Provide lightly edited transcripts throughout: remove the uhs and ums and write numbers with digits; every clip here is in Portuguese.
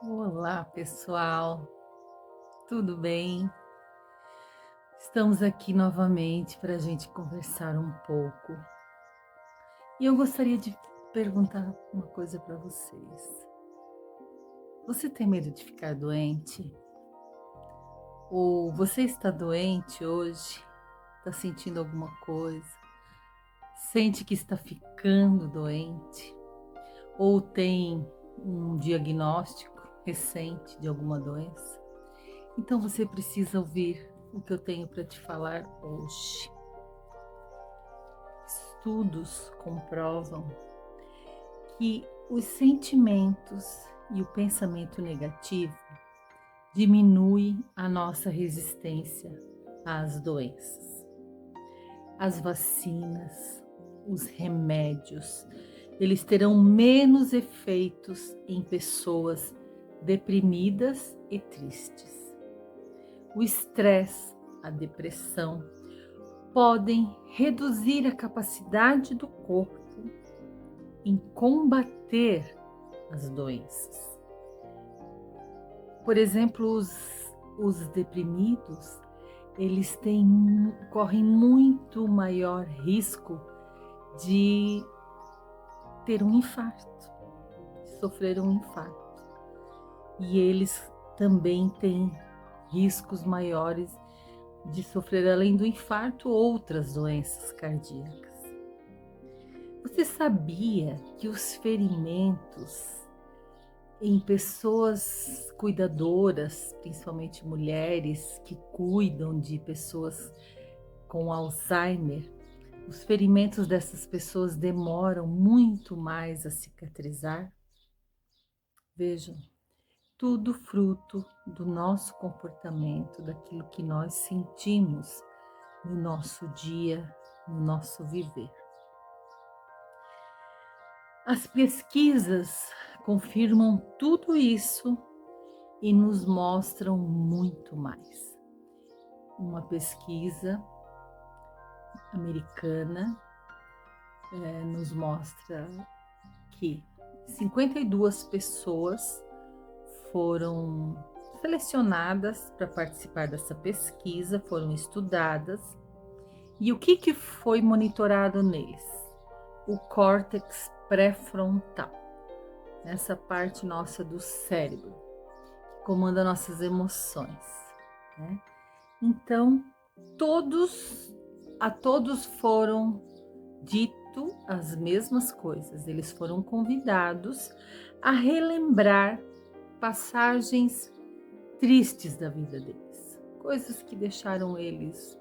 Olá, pessoal, tudo bem? Estamos aqui novamente para a gente conversar um pouco. E eu gostaria de perguntar uma coisa para vocês. Você tem medo de ficar doente? Ou você está doente hoje? Está sentindo alguma coisa? Sente que está ficando doente? Ou tem um diagnóstico recente de alguma doença? Então você precisa ouvir o que eu tenho para te falar hoje. Estudos comprovam que os sentimentos e o pensamento negativo diminuem a nossa resistência às doenças. As vacinas, os remédios, eles terão menos efeitos em pessoas deprimidas e tristes. O estresse, a depressão, podem reduzir a capacidade do corpo em combater as doenças. Por exemplo, os deprimidos, eles correm muito maior risco de ter um infarto, de sofrer um infarto. E eles também têm riscos maiores de sofrer, além do infarto, outras doenças cardíacas. Você sabia que os ferimentos em pessoas cuidadoras, principalmente mulheres que cuidam de pessoas com Alzheimer, os ferimentos dessas pessoas demoram muito mais a cicatrizar? Vejam, tudo fruto do nosso comportamento, daquilo que nós sentimos no nosso dia, no nosso viver. As pesquisas confirmam tudo isso e nos mostram muito mais. Uma pesquisa americana nos mostra que 52 pessoas foram selecionadas para participar dessa pesquisa, foram estudadas. E o que foi monitorado neles? O córtex pré-frontal, essa parte nossa do cérebro, que comanda nossas emoções, né? Então, a todos foram dito as mesmas coisas. Eles foram convidados a relembrar passagens tristes da vida deles, coisas que deixaram eles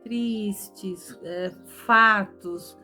tristes, fatos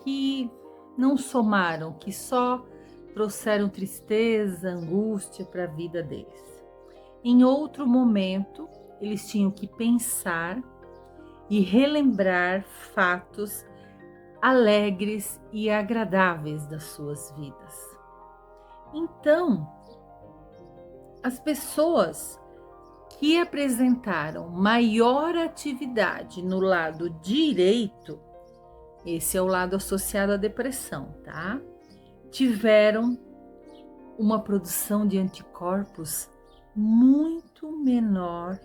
que não somaram, que só trouxeram tristeza, angústia para a vida deles. Em outro momento, eles tinham que pensar e relembrar fatos alegres e agradáveis das suas vidas. Então, as pessoas que apresentaram maior atividade no lado direito, esse é o lado associado à depressão, tá? Tiveram uma produção de anticorpos muito menor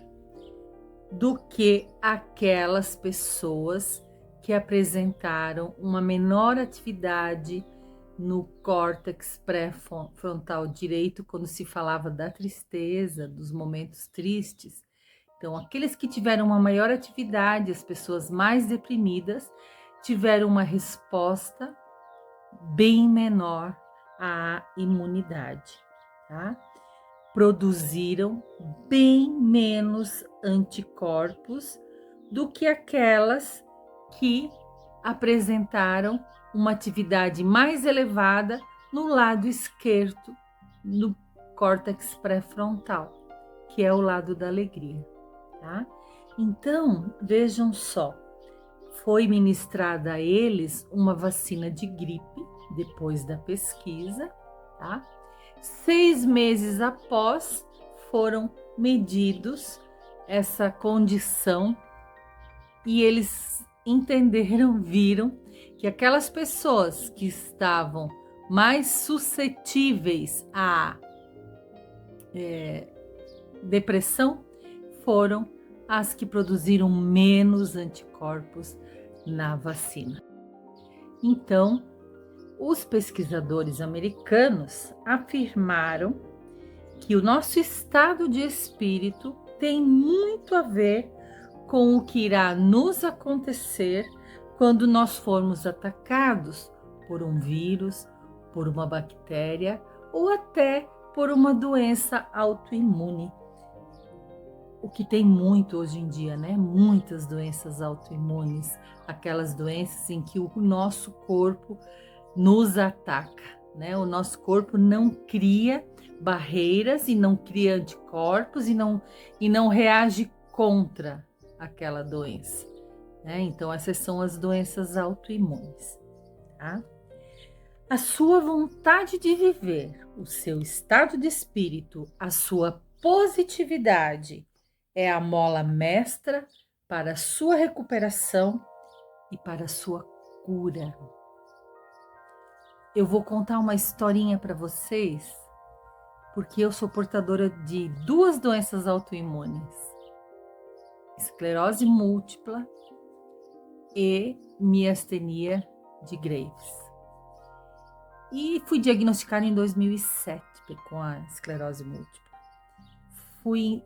do que aquelas pessoas que apresentaram uma menor atividade no córtex pré-frontal direito, quando se falava da tristeza, dos momentos tristes. Então, aqueles que tiveram uma maior atividade, as pessoas mais deprimidas, tiveram uma resposta bem menor à imunidade, tá? Produziram bem menos anticorpos do que aquelas que apresentaram uma atividade mais elevada no lado esquerdo, no córtex pré-frontal, que é o lado da alegria, tá? Então, vejam só, foi ministrada a eles uma vacina de gripe depois da pesquisa, tá? 6 meses após, foram medidos essa condição e eles entenderam, viram que aquelas pessoas que estavam mais suscetíveis a depressão foram as que produziram menos anticorpos na vacina. Então, os pesquisadores americanos afirmaram que o nosso estado de espírito tem muito a ver com o que irá nos acontecer quando nós formos atacados por um vírus, por uma bactéria ou até por uma doença autoimune. O que tem muito hoje em dia, né? Muitas doenças autoimunes, aquelas doenças em que o nosso corpo nos ataca, né? O nosso corpo não cria barreiras e não cria anticorpos e não reage contra aquela doença, né? Então essas são as doenças autoimunes, tá? A sua vontade de viver, o seu estado de espírito, a sua positividade é a mola mestra para a sua recuperação e para a sua cura. Eu vou contar uma historinha para vocês, porque eu sou portadora de 2 doenças autoimunes: esclerose múltipla e miastenia de Graves. E fui diagnosticada em 2007 com a esclerose múltipla. Fui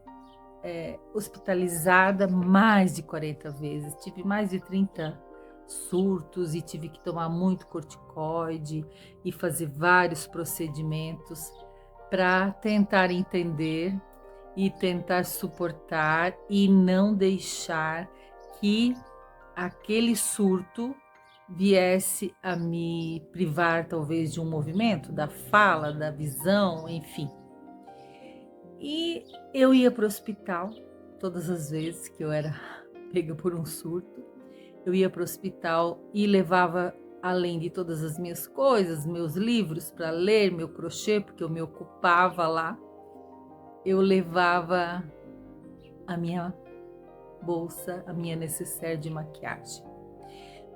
hospitalizada mais de 40 vezes, tive mais de 30 surtos e tive que tomar muito corticoide e fazer vários procedimentos para tentar entender e tentar suportar e não deixar que aquele surto viesse a me privar talvez de um movimento, da fala, da visão, enfim. E eu ia para o hospital todas as vezes que eu era pega por um surto. Eu ia para o hospital e levava, além de todas as minhas coisas, meus livros para ler, meu crochê, porque eu me ocupava lá. Eu levava a minha bolsa, a minha nécessaire de maquiagem.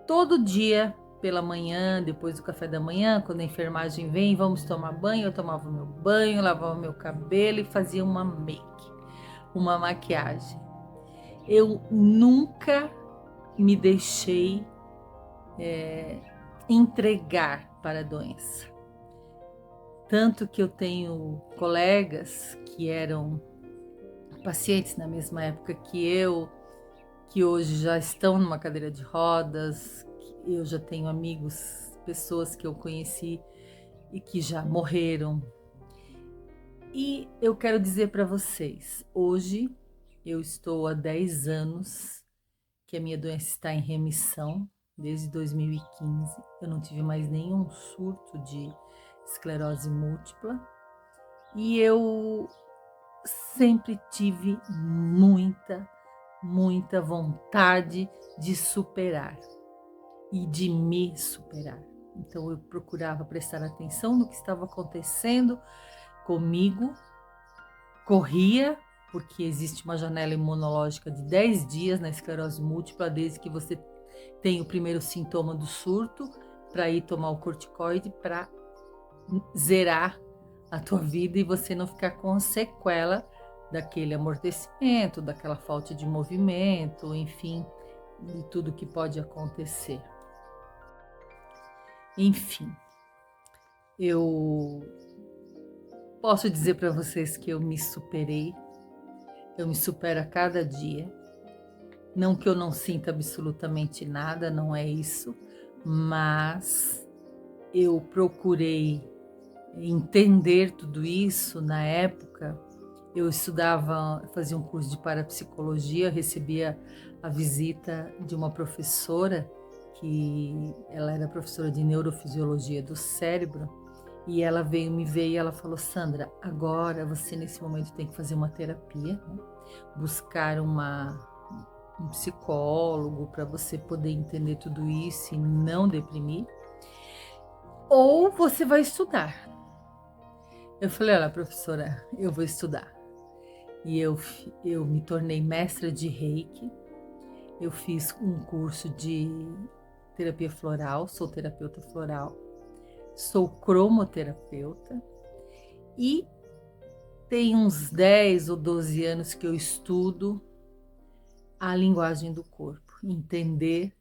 Todo dia, pela manhã, depois do café da manhã, quando a enfermagem vem, vamos tomar banho, eu tomava meu banho, lavava meu cabelo e fazia uma make, uma maquiagem. Eu nunca me deixei entregar para a doença. Tanto que eu tenho colegas que eram pacientes na mesma época que eu, que hoje já estão numa cadeira de rodas. Eu já tenho amigos, pessoas que eu conheci e que já morreram. E eu quero dizer para vocês, hoje eu estou há 10 anos que a minha doença está em remissão, desde 2015. Eu não tive mais nenhum surto de esclerose múltipla e eu sempre tive muita vontade de superar e de me superar. Então eu procurava prestar atenção no que estava acontecendo comigo, corria, porque existe uma janela imunológica de 10 dias na esclerose múltipla, desde que você tem o primeiro sintoma do surto, para ir tomar o corticoide para zerar a tua vida e você não ficar com sequela daquele amortecimento, daquela falta de movimento, enfim, de tudo que pode acontecer. Enfim, eu posso dizer para vocês que eu me superei, eu me supero a cada dia. Não que eu não sinta absolutamente nada, não é isso, mas eu procurei entender tudo isso. Na época, eu estudava, fazia um curso de parapsicologia, recebia a visita de uma professora, que ela era professora de neurofisiologia do cérebro, e ela veio me ver e ela falou: Sandra, agora você nesse momento tem que fazer uma terapia, né? Buscar um psicólogo para você poder entender tudo isso e não deprimir, ou você vai estudar. Eu falei: olha, professora, eu vou estudar. E eu me tornei mestra de Reiki, eu fiz um curso de terapia floral, sou terapeuta floral, sou cromoterapeuta e tem uns 10 ou 12 anos que eu estudo a linguagem do corpo, entender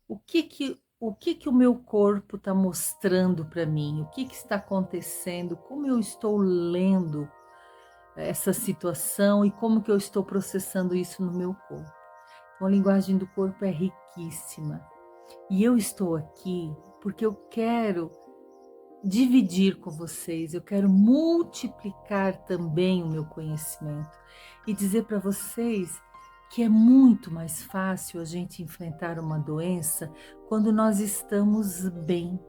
o que que o meu corpo está mostrando para mim, o que que está acontecendo, como eu estou lendo essa situação e como que eu estou processando isso no meu corpo. Então, a linguagem do corpo é riquíssima. E eu estou aqui porque eu quero dividir com vocês, eu quero multiplicar também o meu conhecimento e dizer para vocês que é muito mais fácil a gente enfrentar uma doença quando nós estamos bem,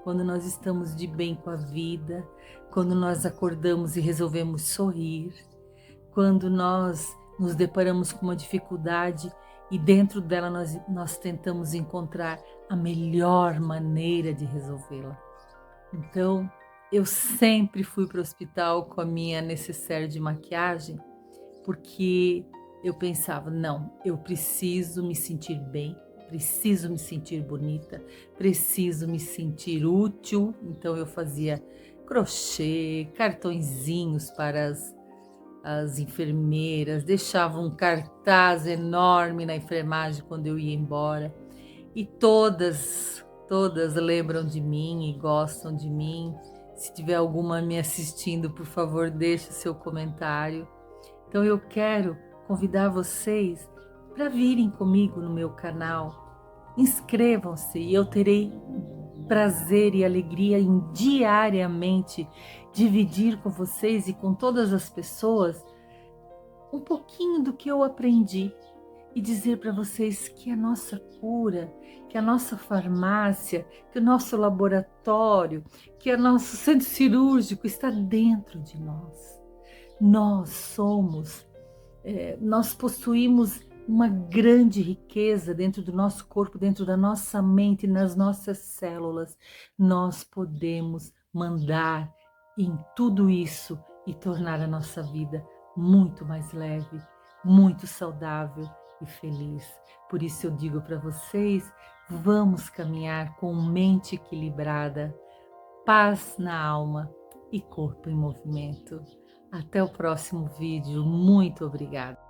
quando nós estamos de bem com a vida, quando nós acordamos e resolvemos sorrir, quando nós nos deparamos com uma dificuldade e dentro dela nós tentamos encontrar a melhor maneira de resolvê-la. Então, eu sempre fui para o hospital com a minha necessaire de maquiagem, porque eu pensava, não, eu preciso me sentir bem, preciso me sentir bonita, preciso me sentir útil. Então eu fazia crochê, cartõezinhos para as enfermeiras, deixava um cartaz enorme na enfermagem quando eu ia embora. E todas lembram de mim e gostam de mim. Se tiver alguma me assistindo, por favor, deixe seu comentário. Então eu quero convidar vocês para virem comigo no meu canal. Inscrevam-se e eu terei prazer e alegria em diariamente dividir com vocês e com todas as pessoas um pouquinho do que eu aprendi e dizer para vocês que a nossa cura, que a nossa farmácia, que o nosso laboratório, que o nosso centro cirúrgico está dentro de nós. Nós possuímos uma grande riqueza dentro do nosso corpo, dentro da nossa mente, nas nossas células. Nós podemos mandar em tudo isso e tornar a nossa vida muito mais leve, muito saudável e feliz. Por isso eu digo para vocês, vamos caminhar com mente equilibrada, paz na alma e corpo em movimento. Até o próximo vídeo. Muito obrigada.